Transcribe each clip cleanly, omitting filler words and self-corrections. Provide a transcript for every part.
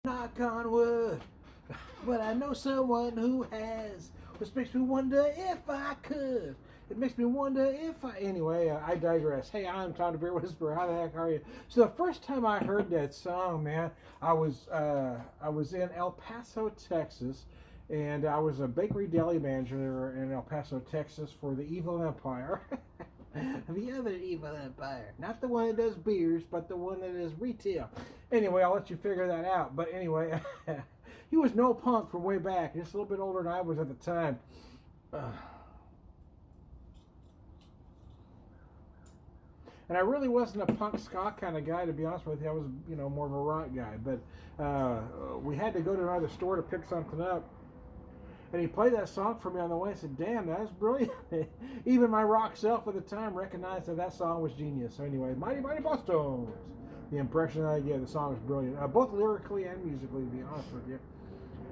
knock on wood, but I know someone who has, which makes me wonder if I could. It makes me wonder if I. Anyway, I digress. Hey, I'm Tom the Beer Whisperer. How the heck are you? So the first time I heard that song, man, I was in El Paso, Texas, and I was a bakery deli manager in El Paso, Texas for the Evil Empire. The other evil empire. Not the one that does beers, but the one that is retail. Anyway, I'll let you figure that out. But anyway, he was no punk from way back. Just a little bit older than I was at the time. And I really wasn't a punk ska kind of guy, to be honest with you. I was, more of a rock guy. But we had to go to another store to pick something up. And he played that song for me on the way. I said, damn, that was brilliant. Even my rock self at the time recognized that song was genius. So anyway, Mighty Mighty Bosstones. The impression that I get, the song is brilliant. Both lyrically and musically, to be honest with you.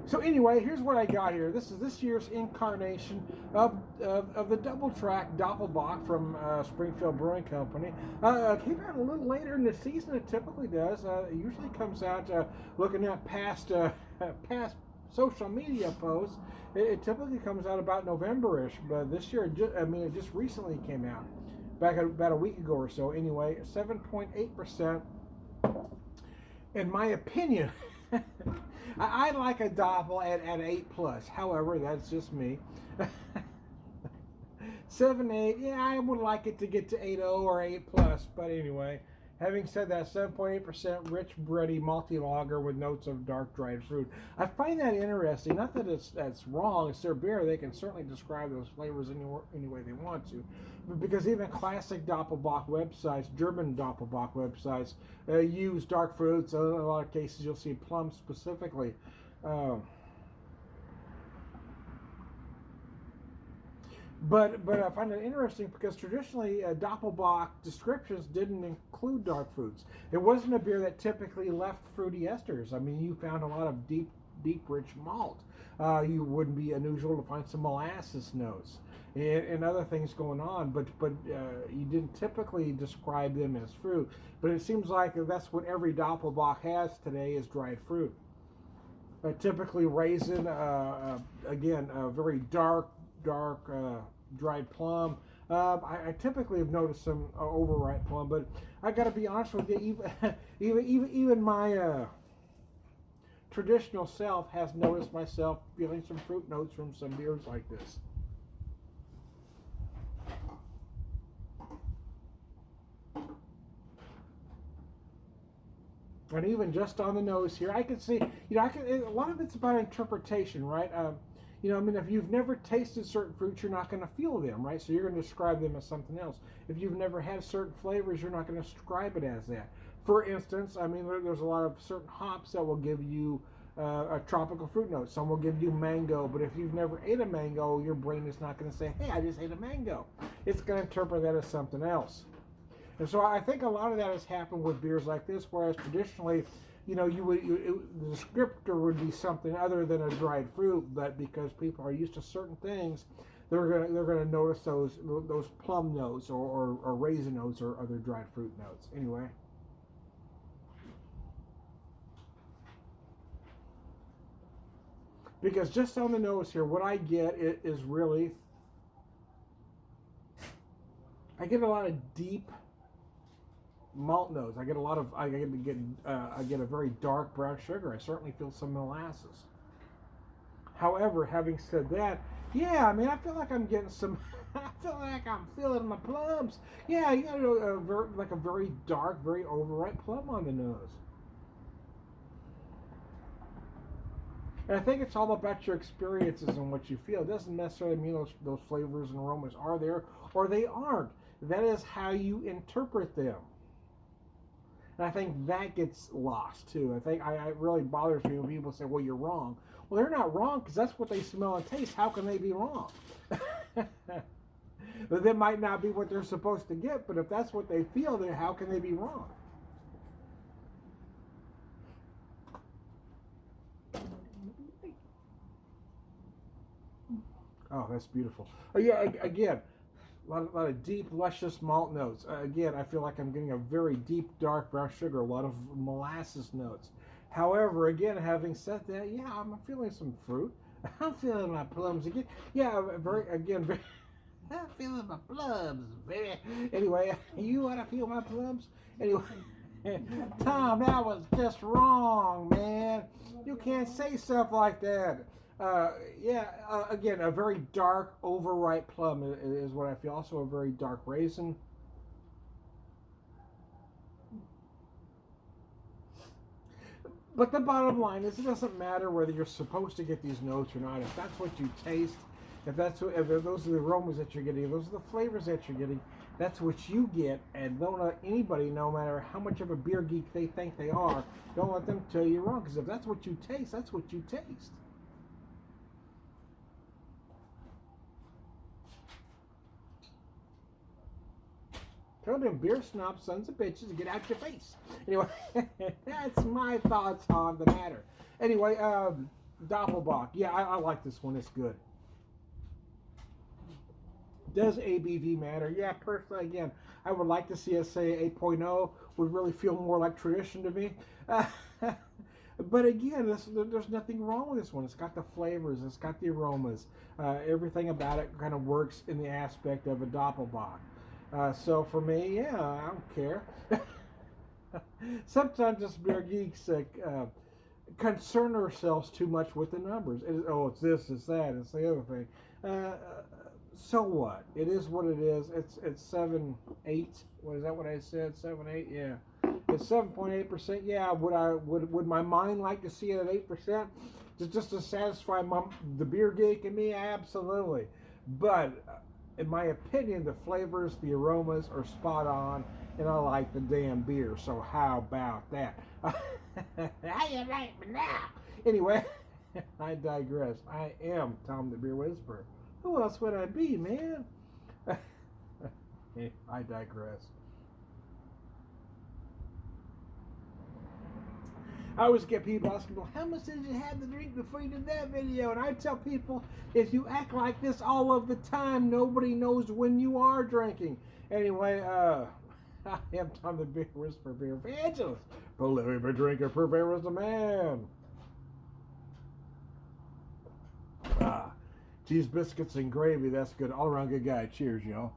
So anyway, here's what I got here. This is this year's incarnation of the double track Doppelbock from Springfield Brewing Company. It came out a little later in the season. It typically does. It usually comes out looking at past social media posts. It typically comes out about November-ish, but this year, it just recently came out, back about a week ago or so. Anyway, 7.8%. In my opinion, I like a Doppel at 8+. However, that's just me. 7.8, yeah, I would like it to get to 8.0 or 8+, but anyway. Having said that, 7.8% rich, bready, malty lager with notes of dark dried fruit. I find that interesting. Not that that's wrong. It's their beer. They can certainly describe those flavors any way they want to. But because even classic Doppelbock websites, German Doppelbock websites, use dark fruits. In a lot of cases, you'll see plums specifically. But I find it interesting because traditionally Doppelbock descriptions didn't include dark fruits. It wasn't a beer that typically left fruity esters. I mean, you found a lot of deep, rich malt. You wouldn't be unusual to find some molasses notes and other things going on. But you didn't typically describe them as fruit. But it seems like that's what every Doppelbock has today is dried fruit. Typically raisin, again, very dark dried plum. I typically have noticed some overripe plum, but I got to be honest with you, even my traditional self has noticed myself feeling some fruit notes from some beers like this. And even just on the nose here, I can see, a lot of it's about interpretation, right? If you've never tasted certain fruits, you're not going to feel them, right? So you're going to describe them as something else. If you've never had certain flavors, you're not going to describe it as that. For instance, there's a lot of certain hops that will give you a tropical fruit note. Some will give you mango, but if you've never ate a mango, your brain is not going to say, hey, I just ate a mango. It's going to interpret that as something else. And so I think a lot of that has happened with beers like this, whereas traditionally, the descriptor would be something other than a dried fruit, but because people are used to certain things, they're gonna notice those plum notes or raisin notes or other dried fruit notes. Anyway. Because just on the nose here, what I get is really, I get a lot of deep malt notes. I get a very dark brown sugar. I certainly feel some molasses. However, having said that, yeah, I feel like I'm getting some. I feel like I'm feeling my plums. Yeah, like a very dark, very overripe plum on the nose. And I think it's all about your experiences and what you feel. It doesn't necessarily mean those flavors and aromas are there or they aren't. That is how you interpret them. And I think that gets lost too. I think it really bothers me when people say, well, you're wrong. Well, they're not wrong because that's what they smell and taste. How can they be wrong? But that might not be what they're supposed to get, but if that's what they feel, then how can they be wrong? Oh, that's beautiful. Oh, yeah, again, a lot of deep, luscious malt notes. Again, I feel like I'm getting a very deep, dark brown sugar, a lot of molasses notes. However, again, having said that, yeah, I'm feeling some fruit. I'm feeling my plums again. Yeah, very. I'm feeling my plums, baby. Anyway, you want to feel my plums? Anyway, Tom, that was just wrong, man. You can't say stuff like that. Again, a very dark, overripe plum is what I feel. Also, a very dark raisin. But the bottom line is, it doesn't matter whether you're supposed to get these notes or not. If that's what you taste, if those are the aromas that you're getting, those are the flavors that you're getting, that's what you get. And don't let anybody, no matter how much of a beer geek they think they are, don't let them tell you wrong. Because if that's what you taste, that's what you taste. Tell them beer snob sons of bitches to get out your face. Anyway, that's my thoughts on the matter. Anyway, Doppelbock. Yeah, I like this one. It's good. Does ABV matter? Yeah, personally, again, I would like to see us say 8.0. Would really feel more like tradition to me. But again, there's nothing wrong with this one. It's got the flavors. It's got the aromas. Everything about it kind of works in the aspect of a Doppelbock. So for me, yeah, I don't care. Sometimes us beer geeks concern ourselves too much with the numbers. It's this, it's that, it's the other thing. So what? It is what it is. It's 7.8. What is that? What I said? 7.8. Yeah, it's 7.8%. Yeah. Would my mind like to see it at 8%? Just to satisfy the beer geek in me? Absolutely. But in my opinion, the flavors, the aromas are spot on, and I like the damn beer. So how about that? I am right now. Anyway, I digress. I am Tom the Beer Whisperer. Who else would I be, man? I digress. I always get people asking, well, how much did you have to drink before you did that video? And I tell people, if you act like this all of the time, nobody knows when you are drinking. Anyway, I am Tom the Beer Whisperer, beer evangelist, prolific beer drinker, purveyor as a man. Cheese, biscuits, and gravy, that's good. All around good guy. Cheers, y'all.